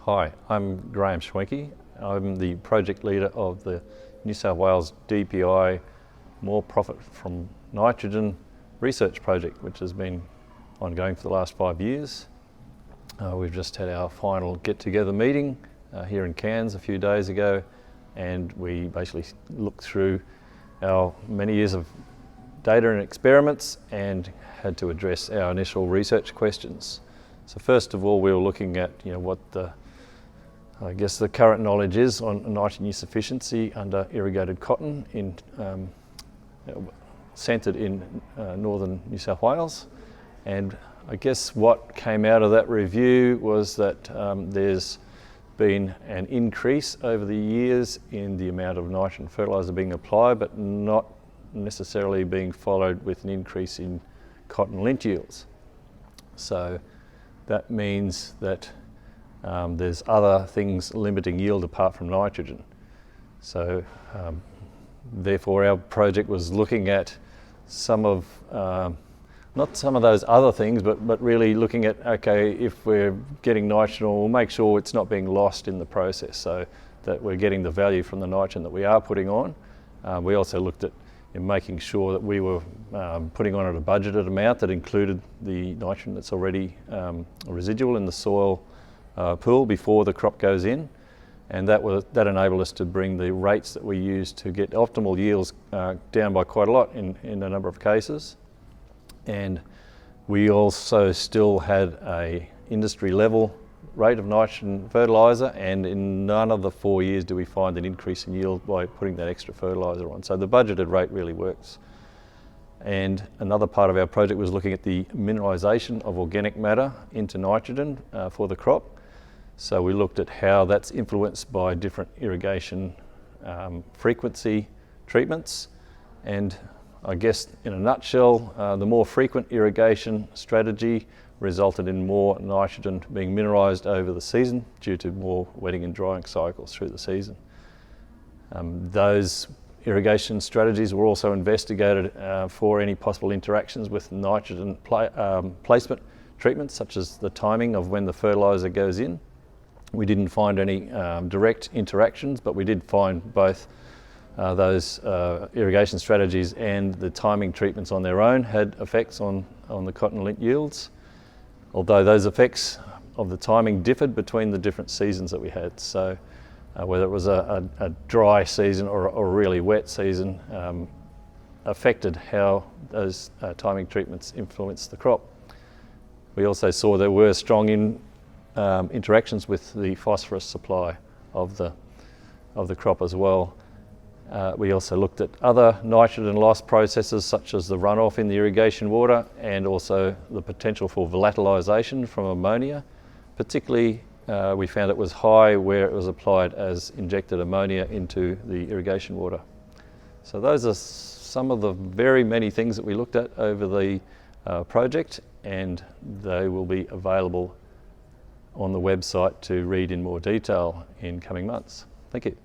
Hi, I'm Graeme Schwenke. I'm the project leader of the New South Wales DPI More Profit from Nitrogen research project, which has been ongoing for the last 5 years. We've just had our final get-together meeting here in Cairns a few days ago, and we basically looked through our many years of data and experiments and had to address our initial research questions. So first of all, we were looking at what the current knowledge is on nitrogen use efficiency under irrigated cotton centred in northern New South Wales. And I guess what came out of that review was that there's been an increase over the years in the amount of nitrogen fertiliser being applied, but not necessarily being followed with an increase in cotton lint yields. So that means that there's other things limiting yield apart from nitrogen. So therefore our project was looking at some of, not some of those other things, but really looking at, okay, if we're getting nitrogen, we'll make sure it's not being lost in the process, so that we're getting the value from the nitrogen that we are putting on. We also looked at making sure that we were putting on at a budgeted amount that included the nitrogen that's already residual in the soil pool before the crop goes in, and that enabled us to bring the rates that we use to get optimal yields down by quite a lot in a number of cases. And we also still had a industry level rate of nitrogen fertiliser, and in none of the 4 years do we find an increase in yield by putting that extra fertiliser on. So the budgeted rate really works. And another part of our project was looking at the mineralisation of organic matter into nitrogen for the crop. So we looked at how that's influenced by different irrigation frequency treatments. And I guess in a nutshell, the more frequent irrigation strategy resulted in more nitrogen being mineralised over the season due to more wetting and drying cycles through the season. Those irrigation strategies were also investigated for any possible interactions with nitrogen placement treatments, such as the timing of when the fertiliser goes in. We didn't find any direct interactions, but we did find both those irrigation strategies and the timing treatments on their own had effects on the cotton lint yields, although those effects of the timing differed between the different seasons that we had. So whether it was a dry season or a really wet season affected how those timing treatments influenced the crop. We also saw there were strong interactions with the phosphorus supply of the crop as well. We also looked at other nitrogen loss processes, such as the runoff in the irrigation water and also the potential for volatilisation from ammonia. Particularly, we found it was high where it was applied as injected ammonia into the irrigation water. So those are some of the very many things that we looked at over the project, and they will be available on the website to read in more detail in coming months. Thank you.